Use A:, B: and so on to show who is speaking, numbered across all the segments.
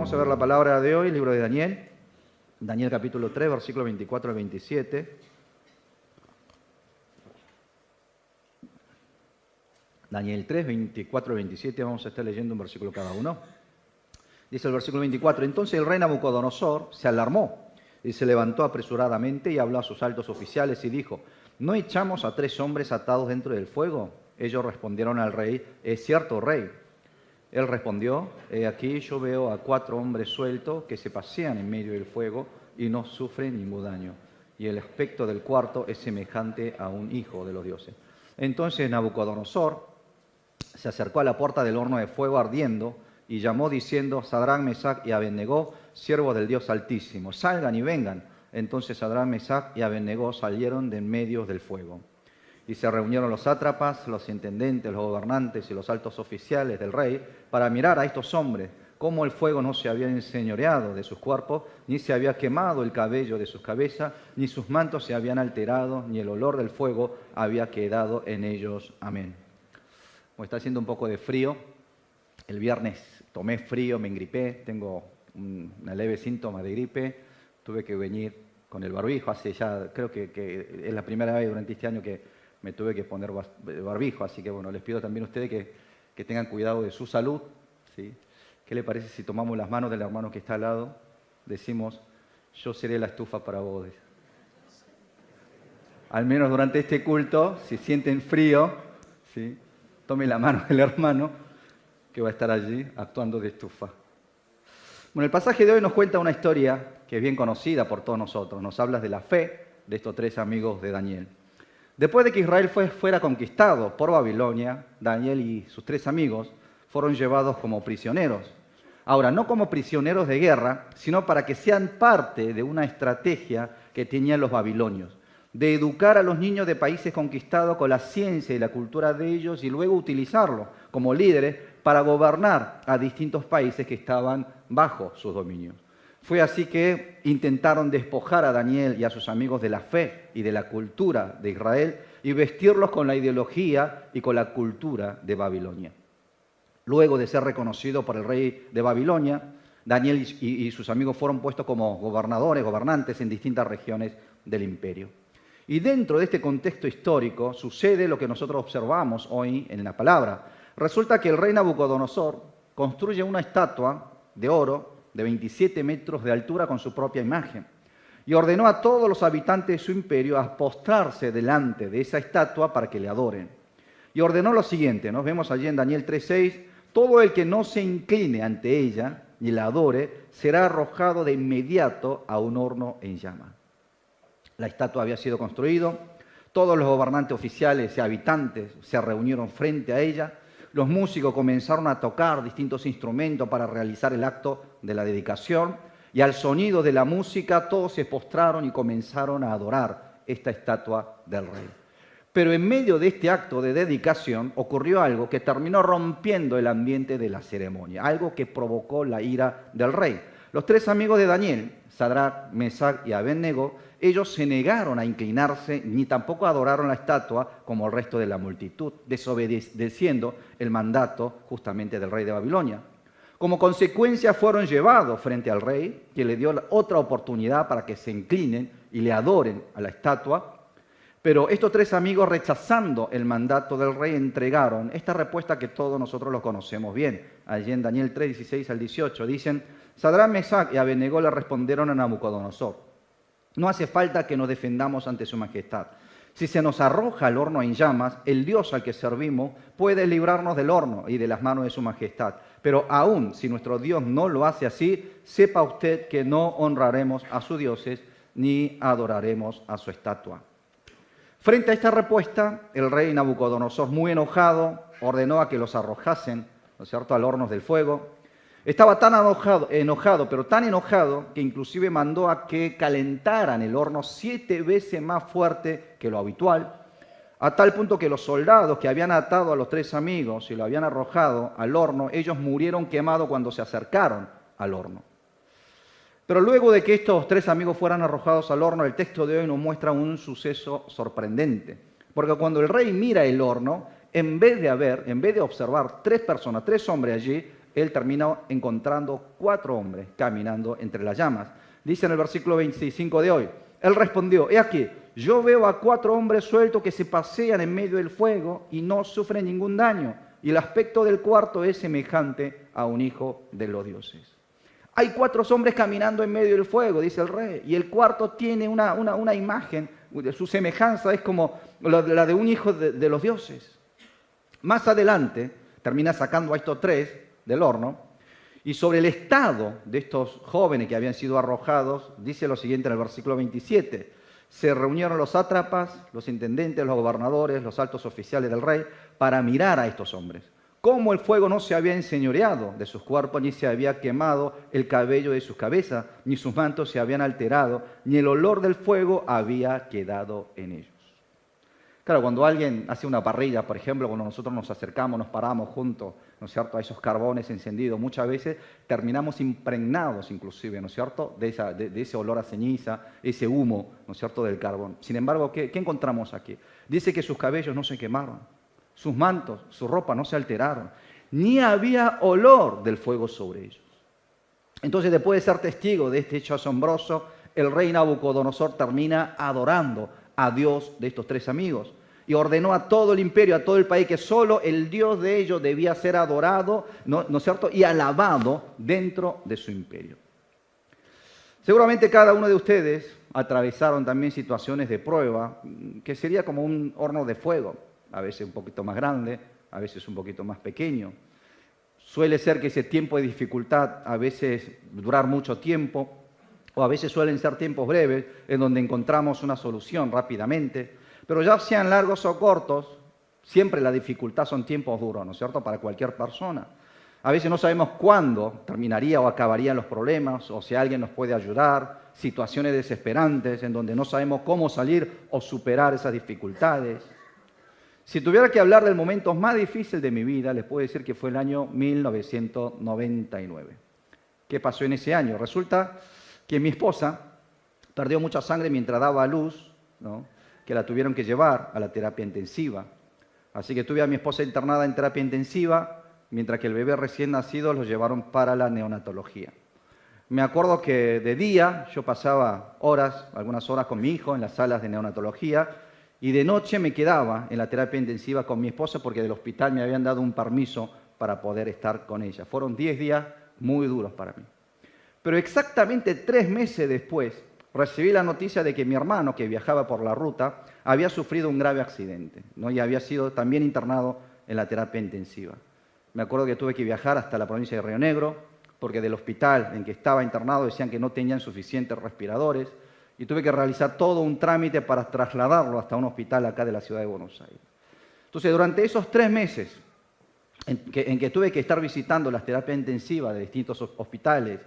A: Vamos a ver la palabra de hoy, libro de Daniel. Daniel capítulo 3, versículo 24 al 27. Daniel 3, 24 al 27, vamos a estar leyendo un versículo cada uno. Dice el versículo 24, entonces el rey Nabucodonosor se alarmó y se levantó apresuradamente y habló a sus altos oficiales y dijo, ¿no echamos a 3 hombres atados dentro del fuego? Ellos respondieron al rey, es cierto, rey. Él respondió, aquí yo veo a 4 hombres sueltos que se pasean en medio del fuego y no sufren ningún daño. Y el aspecto del cuarto es semejante a un hijo de los dioses. Entonces Nabucodonosor se acercó a la puerta del horno de fuego ardiendo y llamó diciendo, Sadrach, Mesach y Abednego, siervos del Dios Altísimo, salgan y vengan. Entonces Sadrach, Mesach y Abednego salieron de en medio del fuego. Y se reunieron los sátrapas, los intendentes, los gobernantes y los altos oficiales del rey para mirar a estos hombres, cómo el fuego no se había enseñoreado de sus cuerpos, ni se había quemado el cabello de sus cabezas, ni sus mantos se habían alterado, ni el olor del fuego había quedado en ellos. Amén. Como está haciendo un poco de frío, el viernes tomé frío, me engripé, tengo una leve síntoma de gripe, tuve que venir con el barbijo, hace ya, creo que es la primera vez durante este año que me tuve que poner barbijo, así que bueno, les pido también a ustedes que tengan cuidado de su salud, ¿sí? ¿Qué le parece si tomamos las manos del hermano que está al lado? Decimos, yo seré la estufa para vos. Al menos durante este culto, si sienten frío, ¿sí? Tomen la mano del hermano que va a estar allí actuando de estufa. Bueno, el pasaje de hoy nos cuenta una historia que es bien conocida por todos nosotros. Nos habla de la fe de estos 3 amigos de Daniel. Después de que Israel fuera conquistado por Babilonia, Daniel y sus 3 amigos fueron llevados como prisioneros. Ahora, no como prisioneros de guerra, sino para que sean parte de una estrategia que tenían los babilonios, de educar a los niños de países conquistados con la ciencia y la cultura de ellos y luego utilizarlo como líderes para gobernar a distintos países que estaban bajo sus dominios. Fue así que intentaron despojar a Daniel y a sus amigos de la fe y de la cultura de Israel y vestirlos con la ideología y con la cultura de Babilonia. Luego de ser reconocido por el rey de Babilonia, Daniel y sus amigos fueron puestos como gobernantes en distintas regiones del imperio. Y dentro de este contexto histórico sucede lo que nosotros observamos hoy en la palabra. Resulta que el rey Nabucodonosor construye una estatua de oro de 27 metros de altura con su propia imagen y ordenó a todos los habitantes de su imperio a postrarse delante de esa estatua para que le adoren. Y ordenó lo siguiente, nos vemos allí en Daniel 3:6, todo el que no se incline ante ella y la adore será arrojado de inmediato a un horno en llamas. La estatua había sido construida, todos los gobernantes oficiales y habitantes se reunieron frente a ella, los músicos comenzaron a tocar distintos instrumentos para realizar el acto de la dedicación y al sonido de la música todos se postraron y comenzaron a adorar esta estatua del rey. Pero en medio de este acto de dedicación ocurrió algo que terminó rompiendo el ambiente de la ceremonia, algo que provocó la ira del rey. Los 3 amigos de Daniel, Sadrach, Mesach y Abednego, ellos se negaron a inclinarse ni tampoco adoraron la estatua como el resto de la multitud, desobedeciendo el mandato justamente del rey de Babilonia. Como consecuencia fueron llevados frente al rey, que le dio otra oportunidad para que se inclinen y le adoren a la estatua. Pero estos 3 amigos, rechazando el mandato del rey, entregaron esta respuesta que todos nosotros lo conocemos bien. Allí en Daniel 3, 16 al 18 dicen, Sadrach, Mesach y Abednego le respondieron a Nabucodonosor, no hace falta que nos defendamos ante su majestad. Si se nos arroja al horno en llamas, el Dios al que servimos puede librarnos del horno y de las manos de su majestad. Pero aún si nuestro Dios no lo hace así, sepa usted que no honraremos a sus dioses ni adoraremos a su estatua. Frente a esta respuesta, el rey Nabucodonosor, muy enojado, ordenó a que los arrojasen, ¿no es cierto?, al horno del fuego. Estaba tan enojado, pero tan enojado, que inclusive mandó a que calentaran el horno 7 veces más fuerte que lo habitual, a tal punto que los soldados que habían atado a los 3 amigos y lo habían arrojado al horno, ellos murieron quemados cuando se acercaron al horno. Pero luego de que estos 3 amigos fueran arrojados al horno, el texto de hoy nos muestra un suceso sorprendente. Porque cuando el rey mira el horno, en vez de observar 3 personas, 3 hombres allí, él terminó encontrando 4 hombres caminando entre las llamas. Dice en el versículo 25 de hoy, él respondió, he aquí, yo veo a 4 hombres sueltos que se pasean en medio del fuego y no sufren ningún daño. Y el aspecto del cuarto es semejante a un hijo de los dioses. Hay 4 hombres caminando en medio del fuego, dice el rey. Y el cuarto tiene una imagen, su semejanza es como la de un hijo de los dioses. Más adelante termina sacando a estos 3 del horno. Y sobre el estado de estos jóvenes que habían sido arrojados, dice lo siguiente en el versículo 27. Se reunieron los sátrapas, los intendentes, los gobernadores, los altos oficiales del rey, para mirar a estos hombres. Cómo el fuego no se había enseñoreado de sus cuerpos, ni se había quemado el cabello de sus cabezas, ni sus mantos se habían alterado, ni el olor del fuego había quedado en ellos. Claro, cuando alguien hace una parrilla, por ejemplo, cuando nosotros nos acercamos, nos paramos juntos, ¿no es cierto?, a esos carbones encendidos, muchas veces terminamos impregnados inclusive, ¿no es cierto?, de ese olor a ceniza, ese humo, ¿no es cierto?, del carbón. Sin embargo, ¿qué encontramos aquí? Dice que sus cabellos no se quemaron, sus mantos, su ropa no se alteraron, ni había olor del fuego sobre ellos. Entonces, después de ser testigo de este hecho asombroso, el rey Nabucodonosor termina adorando a Dios de estos 3 amigos y ordenó a todo el imperio, a todo el país, que solo el Dios de ellos debía ser adorado, ¿no es cierto?, y alabado dentro de su imperio. Seguramente cada uno de ustedes atravesaron también situaciones de prueba, que sería como un horno de fuego, a veces un poquito más grande, a veces un poquito más pequeño. Suele ser que ese tiempo de dificultad a veces durar mucho tiempo, o a veces suelen ser tiempos breves en donde encontramos una solución rápidamente, pero ya sean largos o cortos, siempre la dificultad son tiempos duros, ¿no es cierto?, para cualquier persona. A veces no sabemos cuándo terminaría o acabarían los problemas, o si alguien nos puede ayudar, situaciones desesperantes en donde no sabemos cómo salir o superar esas dificultades. Si tuviera que hablar del momento más difícil de mi vida, les puedo decir que fue el año 1999. ¿Qué pasó en ese año? Resulta que mi esposa perdió mucha sangre mientras daba a luz, ¿no?, que la tuvieron que llevar a la terapia intensiva. Así que tuve a mi esposa internada en terapia intensiva, mientras que el bebé recién nacido lo llevaron para la neonatología. Me acuerdo que de día yo pasaba algunas horas con mi hijo en las salas de neonatología, y de noche me quedaba en la terapia intensiva con mi esposa porque del hospital me habían dado un permiso para poder estar con ella. Fueron 10 días muy duros para mí. Pero exactamente 3 meses después, recibí la noticia de que mi hermano, que viajaba por la ruta, había sufrido un grave accidente, ¿no?, y había sido también internado en la terapia intensiva. Me acuerdo que tuve que viajar hasta la provincia de Río Negro, porque del hospital en que estaba internado decían que no tenían suficientes respiradores, y tuve que realizar todo un trámite para trasladarlo hasta un hospital acá de la ciudad de Buenos Aires. Entonces, durante esos 3 meses en que tuve que estar visitando las terapias intensivas de distintos hospitales,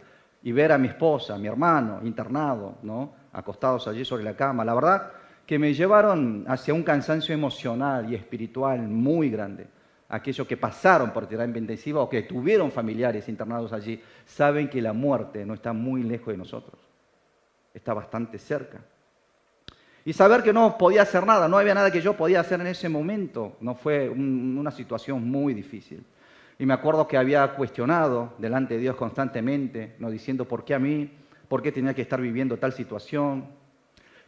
A: y ver a mi esposa, a mi hermano, internado, ¿no?, acostados allí sobre la cama, la verdad que me llevaron hacia un cansancio emocional y espiritual muy grande. Aquellos que pasaron por terapia intensiva o que tuvieron familiares internados allí saben que la muerte no está muy lejos de nosotros, está bastante cerca. Y saber que no podía hacer nada, no había nada que yo podía hacer en ese momento, no fue una situación muy difícil. Y me acuerdo que había cuestionado delante de Dios constantemente, ¿no?, diciendo ¿por qué a mí? ¿Por qué tenía que estar viviendo tal situación?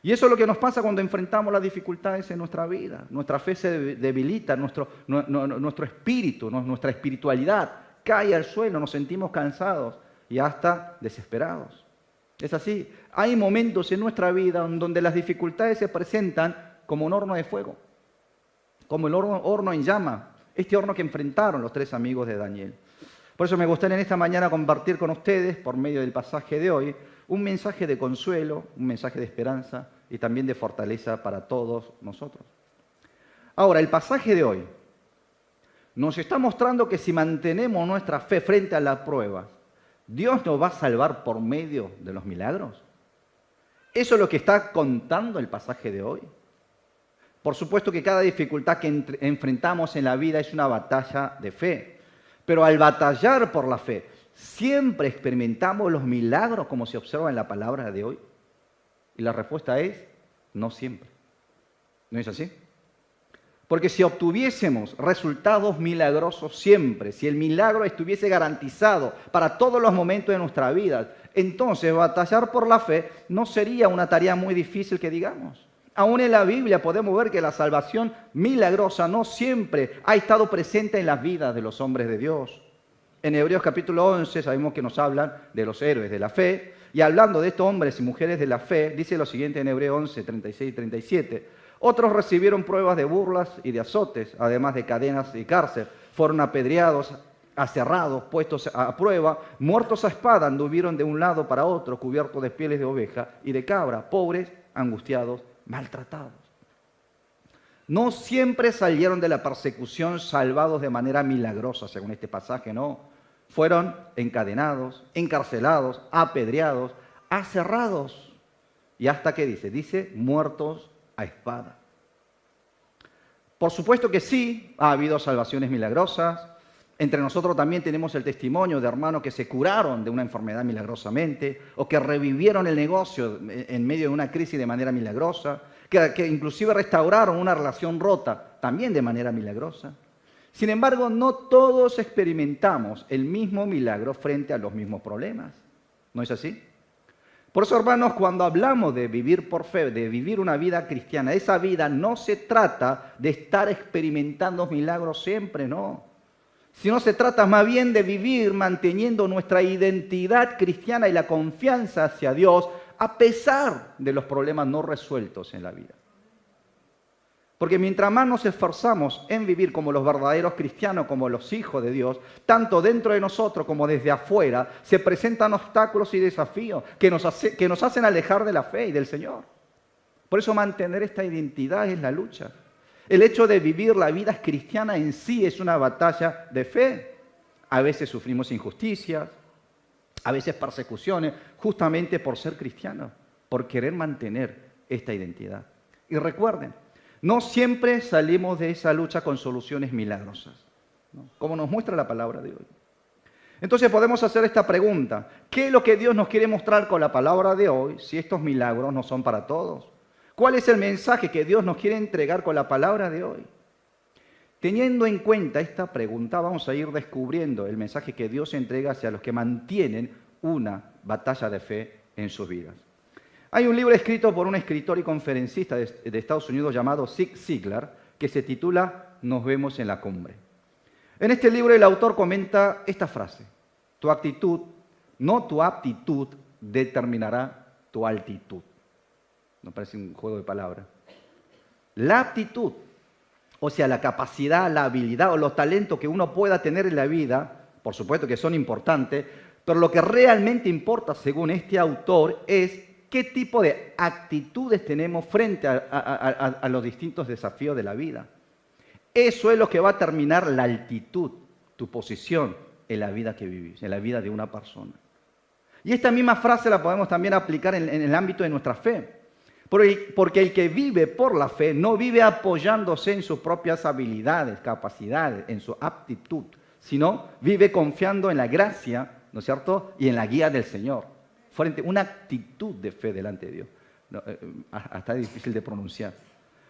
A: Y eso es lo que nos pasa cuando enfrentamos las dificultades en nuestra vida. Nuestra fe se debilita, nuestro espíritu, nuestra espiritualidad cae al suelo, nos sentimos cansados y hasta desesperados. Es así. Hay momentos en nuestra vida donde las dificultades se presentan como un horno de fuego, como el horno en llama. Este horno que enfrentaron los 3 amigos de Daniel. Por eso me gustaría en esta mañana compartir con ustedes, por medio del pasaje de hoy, un mensaje de consuelo, un mensaje de esperanza y también de fortaleza para todos nosotros. Ahora, el pasaje de hoy nos está mostrando que si mantenemos nuestra fe frente a las pruebas, ¿Dios nos va a salvar por medio de los milagros? ¿Eso es lo que está contando el pasaje de hoy? Por supuesto que cada dificultad que enfrentamos en la vida es una batalla de fe. Pero al batallar por la fe, ¿siempre experimentamos los milagros como se observa en la palabra de hoy? Y la respuesta es, no siempre. ¿No es así? Porque si obtuviésemos resultados milagrosos siempre, si el milagro estuviese garantizado para todos los momentos de nuestra vida, entonces batallar por la fe no sería una tarea muy difícil que digamos. Aún en la Biblia podemos ver que la salvación milagrosa no siempre ha estado presente en las vidas de los hombres de Dios. En Hebreos capítulo 11 sabemos que nos hablan de los héroes de la fe. Y hablando de estos hombres y mujeres de la fe, dice lo siguiente en Hebreos 11, 36 y 37. Otros recibieron pruebas de burlas y de azotes, además de cadenas y cárcel. Fueron apedreados, aserrados, puestos a prueba, muertos a espada, anduvieron de un lado para otro, cubiertos de pieles de oveja y de cabra, pobres, angustiados, maltratados. No siempre salieron de la persecución salvados de manera milagrosa, según este pasaje, no. Fueron encadenados, encarcelados, apedreados, aserrados. ¿Y hasta qué dice? Dice, muertos a espada. Por supuesto que sí, ha habido salvaciones milagrosas. Entre nosotros también tenemos el testimonio de hermanos que se curaron de una enfermedad milagrosamente o que revivieron el negocio en medio de una crisis de manera milagrosa, que inclusive restauraron una relación rota también de manera milagrosa. Sin embargo, no todos experimentamos el mismo milagro frente a los mismos problemas. ¿No es así? Por eso, hermanos, cuando hablamos de vivir por fe, de vivir una vida cristiana, esa vida no se trata de estar experimentando milagros siempre, no. Sino se trata más bien de vivir manteniendo nuestra identidad cristiana y la confianza hacia Dios a pesar de los problemas no resueltos en la vida. Porque mientras más nos esforzamos en vivir como los verdaderos cristianos, como los hijos de Dios, tanto dentro de nosotros como desde afuera, se presentan obstáculos y desafíos que nos hacen alejar de la fe y del Señor. Por eso mantener esta identidad es la lucha. El hecho de vivir la vida cristiana en sí es una batalla de fe. A veces sufrimos injusticias, a veces persecuciones, justamente por ser cristianos, por querer mantener esta identidad. Y recuerden, no siempre salimos de esa lucha con soluciones milagrosas, ¿no? Como nos muestra la palabra de hoy. Entonces podemos hacer esta pregunta: ¿qué es lo que Dios nos quiere mostrar con la palabra de hoy si estos milagros no son para todos? ¿Cuál es el mensaje que Dios nos quiere entregar con la palabra de hoy? Teniendo en cuenta esta pregunta, vamos a ir descubriendo el mensaje que Dios entrega hacia los que mantienen una batalla de fe en sus vidas. Hay un libro escrito por un escritor y conferencista de Estados Unidos llamado Zig Ziglar que se titula Nos vemos en la cumbre. En este libro el autor comenta esta frase: tu actitud, no tu aptitud, determinará tu altitud. No parece un juego de palabras. La aptitud, o sea, la capacidad, la habilidad o los talentos que uno pueda tener en la vida, por supuesto que son importantes, pero lo que realmente importa, según este autor, es qué tipo de actitudes tenemos frente a los distintos desafíos de la vida. Eso es lo que va a determinar la altitud, tu posición en la vida que vivís, en la vida de una persona. Y esta misma frase la podemos también aplicar en el ámbito de nuestra fe. Porque el que vive por la fe no vive apoyándose en sus propias habilidades, capacidades, en su aptitud, sino vive confiando en la gracia, ¿no es cierto?, y en la guía del Señor. Frente a una actitud de fe delante de Dios. No, hasta es difícil de pronunciar.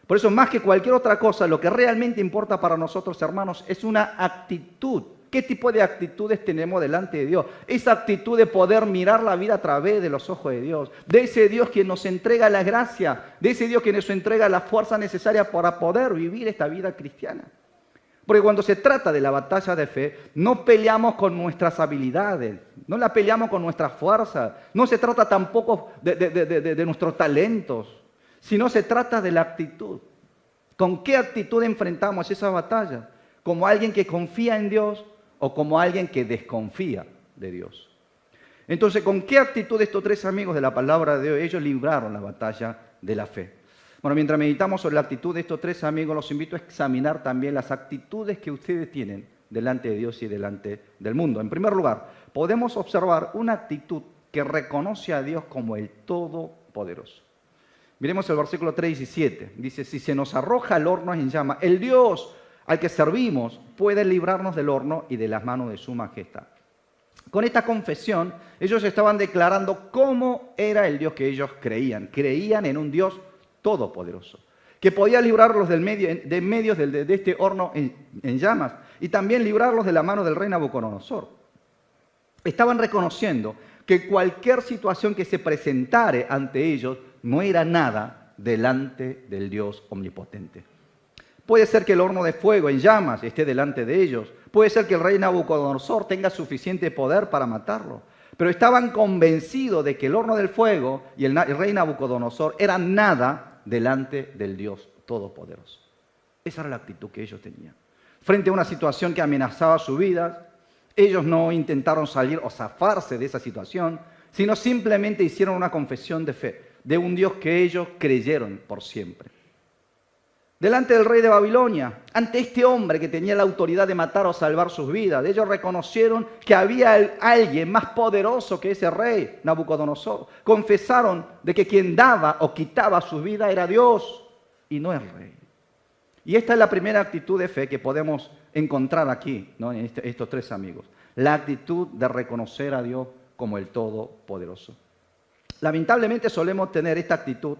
A: Por eso, más que cualquier otra cosa, lo que realmente importa para nosotros, hermanos, es una actitud. ¿Qué tipo de actitudes tenemos delante de Dios? Esa actitud de poder mirar la vida a través de los ojos de Dios, de ese Dios que nos entrega la gracia, de ese Dios que nos entrega la fuerza necesaria para poder vivir esta vida cristiana. Porque cuando se trata de la batalla de fe, no peleamos con nuestras habilidades, no la peleamos con nuestra fuerza, no se trata tampoco de nuestros talentos, sino se trata de la actitud. ¿Con qué actitud enfrentamos esa batalla? ¿Como alguien que confía en Dios o como alguien que desconfía de Dios? Entonces, ¿con qué actitud estos tres amigos de la palabra de Dios ellos libraron la batalla de la fe? Bueno, mientras meditamos sobre la actitud de estos tres amigos, los invito a examinar también las actitudes que ustedes tienen delante de Dios y delante del mundo. En primer lugar, podemos observar una actitud que reconoce a Dios como el Todopoderoso. Miremos el versículo 3 y 7. Dice, si se nos arroja al horno en llama, el Dios al que servimos puede librarnos del horno y de las manos de su majestad. Con esta confesión, ellos estaban declarando cómo era el Dios que ellos creían. Creían en un Dios todopoderoso. que podía librarlos de en medio de este horno en llamas y también librarlos de la mano del rey Nabucodonosor. Estaban reconociendo que cualquier situación que se presentare ante ellos no era nada delante del Dios omnipotente. Puede ser que el horno de fuego en llamas esté delante de ellos. Puede ser que el rey Nabucodonosor tenga suficiente poder para matarlo. Pero estaban convencidos de que el horno del fuego y el rey Nabucodonosor eran nada delante del Dios Todopoderoso. Esa era la actitud que ellos tenían. Frente a una situación que amenazaba su vida, ellos no intentaron salir o zafarse de esa situación, sino simplemente hicieron una confesión de fe de un Dios que ellos creyeron por siempre. Delante del rey de Babilonia, ante este hombre que tenía la autoridad de matar o salvar sus vidas, ellos reconocieron que había alguien más poderoso que ese rey, Nabucodonosor. Confesaron de que quien daba o quitaba su vida era Dios y no el rey. Y esta es la primera actitud de fe que podemos encontrar aquí, ¿no? En estos tres amigos. La actitud de reconocer a Dios como el Todopoderoso. Lamentablemente solemos tener esta actitud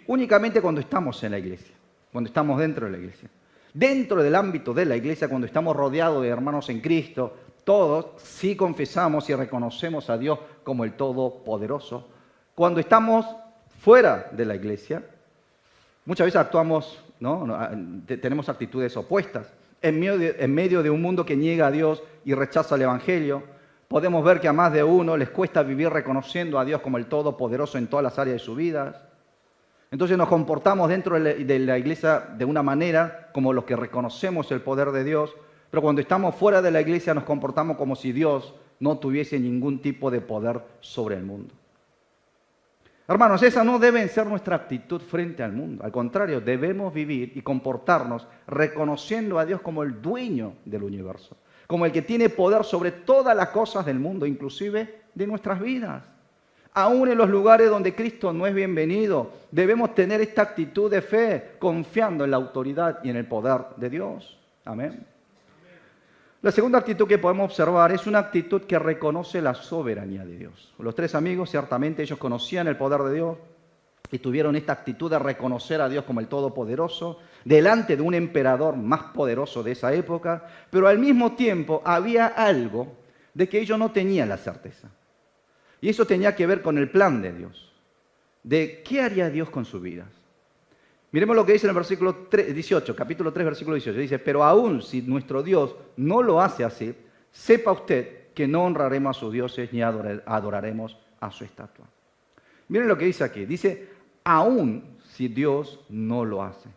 A: únicamente cuando estamos en la iglesia. Cuando estamos dentro de la iglesia. Dentro del ámbito de la iglesia, cuando estamos rodeados de hermanos en Cristo, todos sí confesamos y reconocemos a Dios como el Todopoderoso. Cuando estamos fuera de la iglesia, muchas veces actuamos, ¿no? Tenemos actitudes opuestas. En medio de un mundo que niega a Dios y rechaza el Evangelio, podemos ver que a más de uno les cuesta vivir reconociendo a Dios como el Todopoderoso en todas las áreas de su vida. Entonces nos comportamos dentro de la iglesia de una manera como los que reconocemos el poder de Dios, pero cuando estamos fuera de la iglesia nos comportamos como si Dios no tuviese ningún tipo de poder sobre el mundo. Hermanos, esa no debe ser nuestra actitud frente al mundo. Al contrario, debemos vivir y comportarnos reconociendo a Dios como el dueño del universo, como el que tiene poder sobre todas las cosas del mundo, inclusive de nuestras vidas. Aún en los lugares donde Cristo no es bienvenido, debemos tener esta actitud de fe, confiando en la autoridad y en el poder de Dios. Amén. La segunda actitud que podemos observar es una actitud que reconoce la soberanía de Dios. Los tres amigos, ciertamente, ellos conocían el poder de Dios y tuvieron esta actitud de reconocer a Dios como el Todopoderoso delante de un emperador más poderoso de esa época, pero al mismo tiempo había algo de que ellos no tenían la certeza. Y eso tenía que ver con el plan de Dios, de qué haría Dios con sus vidas. Miremos lo que dice en el versículo 18, capítulo 3, versículo 18. Dice, pero aún si nuestro Dios no lo hace así, sepa usted que no honraremos a sus dioses ni adoraremos a su estatua. Miren lo que dice aquí. Dice, aún si Dios no lo hace.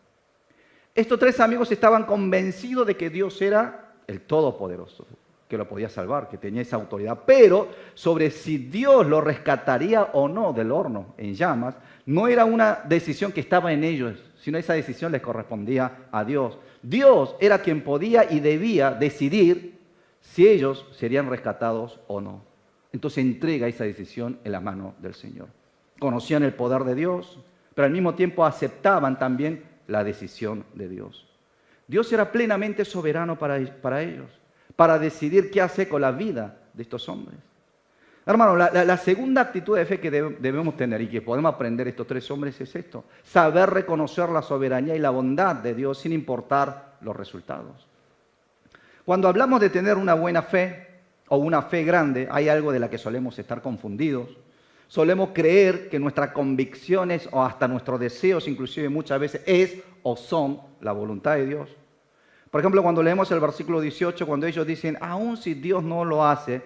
A: Estos tres amigos estaban convencidos de que Dios era el Todopoderoso, que lo podía salvar, que tenía esa autoridad, pero sobre si Dios lo rescataría o no del horno en llamas, no era una decisión que estaba en ellos, sino esa decisión les correspondía a Dios. Dios era quien podía y debía decidir si ellos serían rescatados o no. Entonces entrega esa decisión en la mano del Señor. Conocían el poder de Dios, pero al mismo tiempo aceptaban también la decisión de Dios. Dios era plenamente soberano para ellos, para decidir qué hacer con la vida de estos hombres. Hermano, la segunda actitud de fe que debemos tener y que podemos aprender estos tres hombres es esto: saber reconocer la soberanía y la bondad de Dios sin importar los resultados. Cuando hablamos de tener una buena fe o una fe grande, hay algo de la que solemos estar confundidos. Solemos creer que nuestras convicciones o hasta nuestros deseos, inclusive muchas veces, es o son la voluntad de Dios. Por ejemplo, cuando leemos el versículo 18, cuando ellos dicen, aun si Dios no lo hace,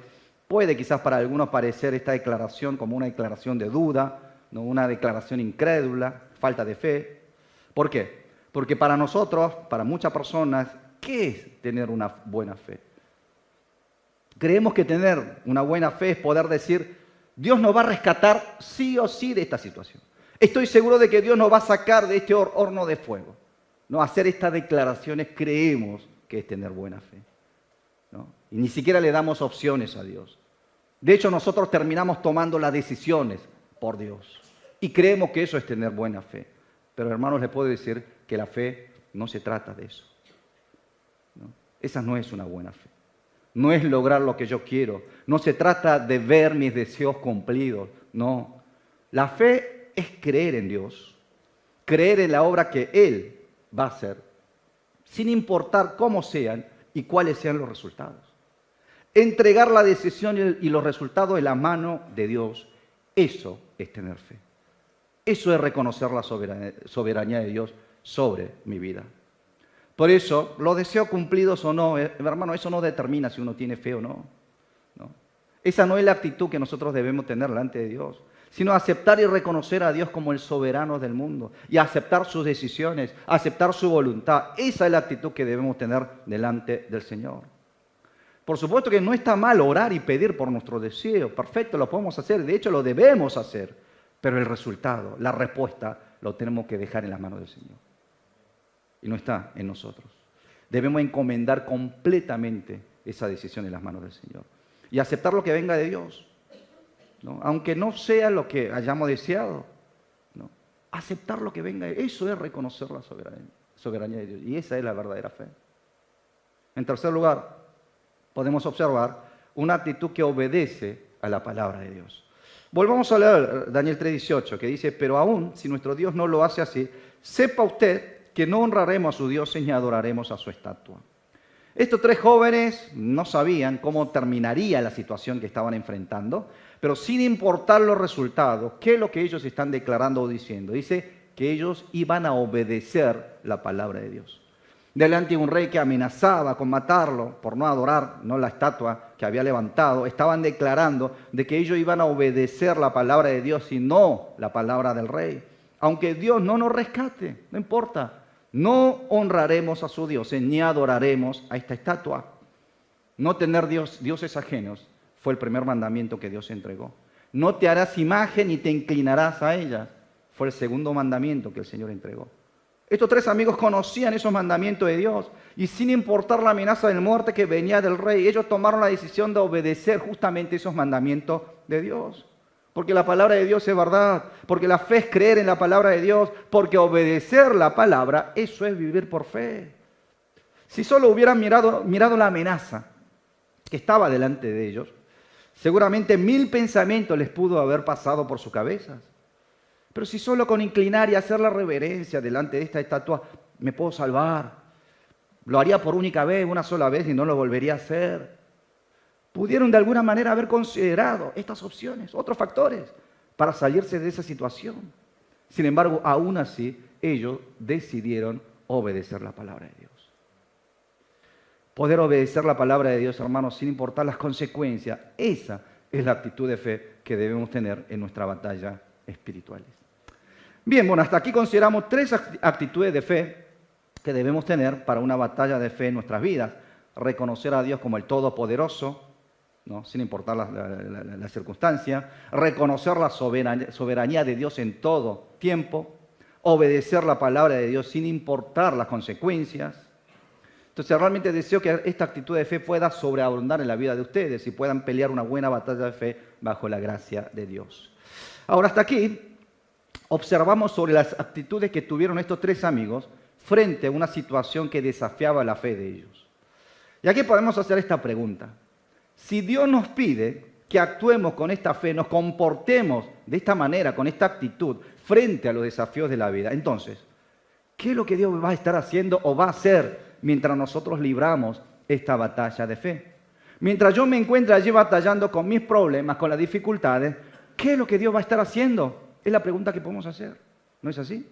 A: puede quizás para algunos parecer esta declaración como una declaración de duda, ¿no? Una declaración incrédula, falta de fe. ¿Por qué? Porque para nosotros, para muchas personas, ¿qué es tener una buena fe? Creemos que tener una buena fe es poder decir, Dios nos va a rescatar sí o sí de esta situación. Estoy seguro de que Dios nos va a sacar de este horno de fuego. No, hacer estas declaraciones creemos que es tener buena fe, ¿no? Y ni siquiera le damos opciones a Dios. De hecho, nosotros terminamos tomando las decisiones por Dios y creemos que eso es tener buena fe. Pero hermanos, les puedo decir que la fe no se trata de eso, ¿no? Esa no es una buena fe. No es lograr lo que yo quiero. No se trata de ver mis deseos cumplidos. No. La fe es creer en Dios creer en la obra que Él va a hacer, sin importar cómo sean y cuáles sean los resultados. Entregar la decisión y los resultados en la mano de Dios, eso es tener fe. Eso es reconocer la soberanía de Dios sobre mi vida. Por eso, los deseos cumplidos o no, hermano, eso no determina si uno tiene fe o no. ¿No? Esa no es la actitud que nosotros debemos tener delante de Dios, sino aceptar y reconocer a Dios como el soberano del mundo y aceptar sus decisiones, aceptar su voluntad. Esa es la actitud que debemos tener delante del Señor. Por supuesto que no está mal orar y pedir por nuestro deseo. Perfecto, lo podemos hacer. De hecho, lo debemos hacer. Pero el resultado, la respuesta, lo tenemos que dejar en las manos del Señor. Y no está en nosotros. Debemos encomendar completamente esa decisión en las manos del Señor. Y aceptar lo que venga de Dios, ¿no? Aunque no sea lo que hayamos deseado, ¿no? Aceptar lo que venga. Eso es reconocer la soberanía de Dios. Y esa es la verdadera fe. En tercer lugar, podemos observar una actitud que obedece a la palabra de Dios. Volvamos a leer Daniel 3:18, que dice: pero aún si nuestro Dios no lo hace así, sepa usted que no honraremos a su Dios ni adoraremos a su estatua. Estos tres jóvenes no sabían cómo terminaría la situación que estaban enfrentando, pero sin importar los resultados, ¿qué es lo que ellos están declarando o diciendo? Dice que ellos iban a obedecer la palabra de Dios. Delante de un rey que amenazaba con matarlo por no adorar, no la estatua que había levantado, estaban declarando de que ellos iban a obedecer la palabra de Dios y no la palabra del rey. Aunque Dios no nos rescate, no importa. No honraremos a su Dios ni adoraremos a esta estatua. No tener dioses ajenos fue el primer mandamiento que Dios entregó. No te harás imagen ni te inclinarás a ellas. Fue el segundo mandamiento que el Señor entregó. Estos tres amigos conocían esos mandamientos de Dios y sin importar la amenaza de muerte que venía del rey, ellos tomaron la decisión de obedecer justamente esos mandamientos de Dios. Porque la palabra de Dios es verdad, porque la fe es creer en la palabra de Dios, porque obedecer la palabra, eso es vivir por fe. Si solo hubieran mirado la amenaza que estaba delante de ellos, seguramente 1000 pensamientos les pudo haber pasado por sus cabezas. Pero si solo con inclinar y hacer la reverencia delante de esta estatua me puedo salvar, lo haría por única vez, una sola vez y no lo volvería a hacer. Pudieron de alguna manera haber considerado estas opciones, otros factores, para salirse de esa situación. Sin embargo, aún así, ellos decidieron obedecer la palabra de Dios. Poder obedecer la palabra de Dios, hermanos, sin importar las consecuencias, esa es la actitud de fe que debemos tener en nuestra batalla espiritual. Bien, bueno, hasta aquí consideramos 3 actitudes de fe que debemos tener para una batalla de fe en nuestras vidas. Reconocer a Dios como el Todopoderoso, ¿no? Sin importar la circunstancia. Reconocer la soberanía de Dios en todo tiempo. Obedecer la palabra de Dios sin importar las consecuencias. Entonces realmente deseo que esta actitud de fe pueda sobreabundar en la vida de ustedes y puedan pelear una buena batalla de fe bajo la gracia de Dios. Ahora, hasta aquí observamos sobre las actitudes que tuvieron estos 3 amigos frente a una situación que desafiaba la fe de ellos. Y aquí podemos hacer esta pregunta. Si Dios nos pide que actuemos con esta fe, nos comportemos de esta manera, con esta actitud, frente a los desafíos de la vida, entonces, ¿qué es lo que Dios va a estar haciendo o va a hacer mientras nosotros libramos esta batalla de fe? Mientras yo me encuentre allí batallando con mis problemas, con las dificultades, ¿qué es lo que Dios va a estar haciendo? Es la pregunta que podemos hacer. ¿No es así?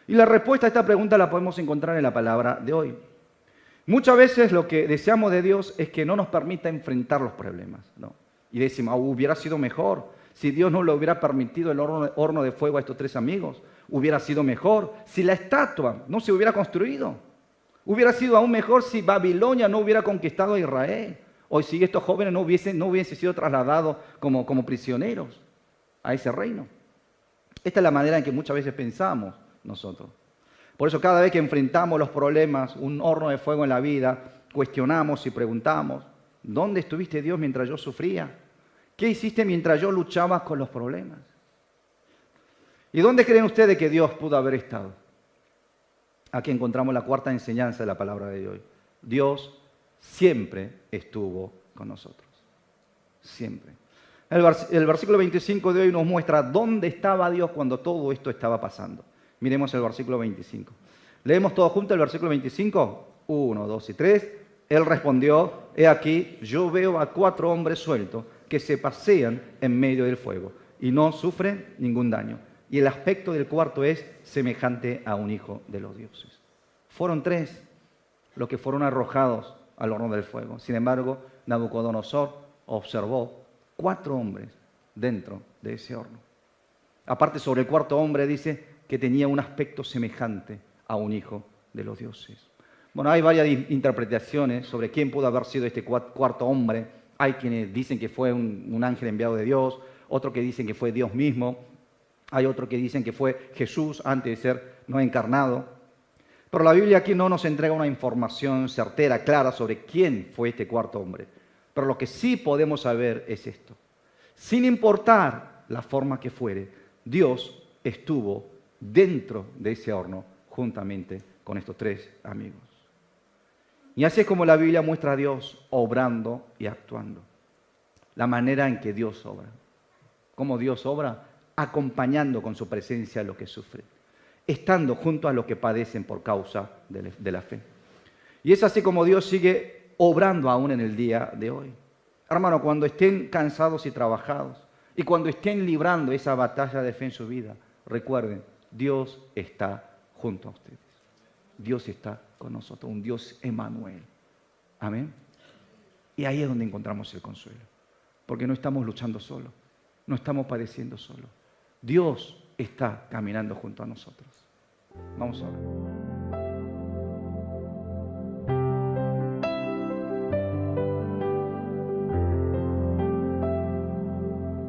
A: Y la respuesta a esta pregunta la podemos encontrar en la palabra de hoy. Muchas veces lo que deseamos de Dios es que no nos permita enfrentar los problemas, ¿no? Y decimos, hubiera sido mejor si Dios no le hubiera permitido el horno de fuego a estos 3 amigos. Hubiera sido mejor si la estatua no se hubiera construido. Hubiera sido aún mejor si Babilonia no hubiera conquistado a Israel. O si estos jóvenes no hubiesen sido trasladados como prisioneros a ese reino. Esta es la manera en que muchas veces pensamos nosotros. Por eso cada vez que enfrentamos los problemas, un horno de fuego en la vida, cuestionamos y preguntamos, ¿dónde estuviste, Dios, mientras yo sufría? ¿Qué hiciste mientras yo luchaba con los problemas? ¿Y dónde creen ustedes que Dios pudo haber estado? Aquí encontramos la 4ª enseñanza de la palabra de hoy. Dios siempre estuvo con nosotros. Siempre. El versículo 25 de hoy nos muestra dónde estaba Dios cuando todo esto estaba pasando. Miremos el versículo 25. ¿Leemos todos juntos el versículo 25? 1, 2 y 3. Él respondió, he aquí, yo veo a 4 hombres sueltos que se pasean en medio del fuego y no sufren ningún daño. Y el aspecto del cuarto es semejante a un hijo de los dioses. Fueron 3 los que fueron arrojados al horno del fuego. Sin embargo, Nabucodonosor observó 4 hombres dentro de ese horno. Aparte, sobre el cuarto hombre dice que tenía un aspecto semejante a un hijo de los dioses. Bueno, hay varias interpretaciones sobre quién pudo haber sido este cuarto hombre. Hay quienes dicen que fue un ángel enviado de Dios, otros que dicen que fue Dios mismo, hay otros que dicen que fue Jesús antes de ser no encarnado. Pero la Biblia aquí no nos entrega una información certera, clara sobre quién fue este cuarto hombre. Pero lo que sí podemos saber es esto. Sin importar la forma que fuere, Dios estuvo dentro de ese horno juntamente con estos 3 amigos. Y así es como la Biblia muestra a Dios obrando y actuando. La manera en que Dios obra. ¿Cómo Dios obra? Acompañando con su presencia a los que sufren. Estando junto a los que padecen por causa de la fe. Y es así como Dios sigue obrando aún en el día de hoy. Hermano, cuando estén cansados y trabajados, y cuando estén librando esa batalla de fe en su vida, recuerden, Dios está junto a ustedes. Dios está con nosotros, un Dios Emmanuel. Amén. Y ahí es donde encontramos el consuelo. Porque no estamos luchando solos, no estamos padeciendo solos. Dios está caminando junto a nosotros. Vamos a ver.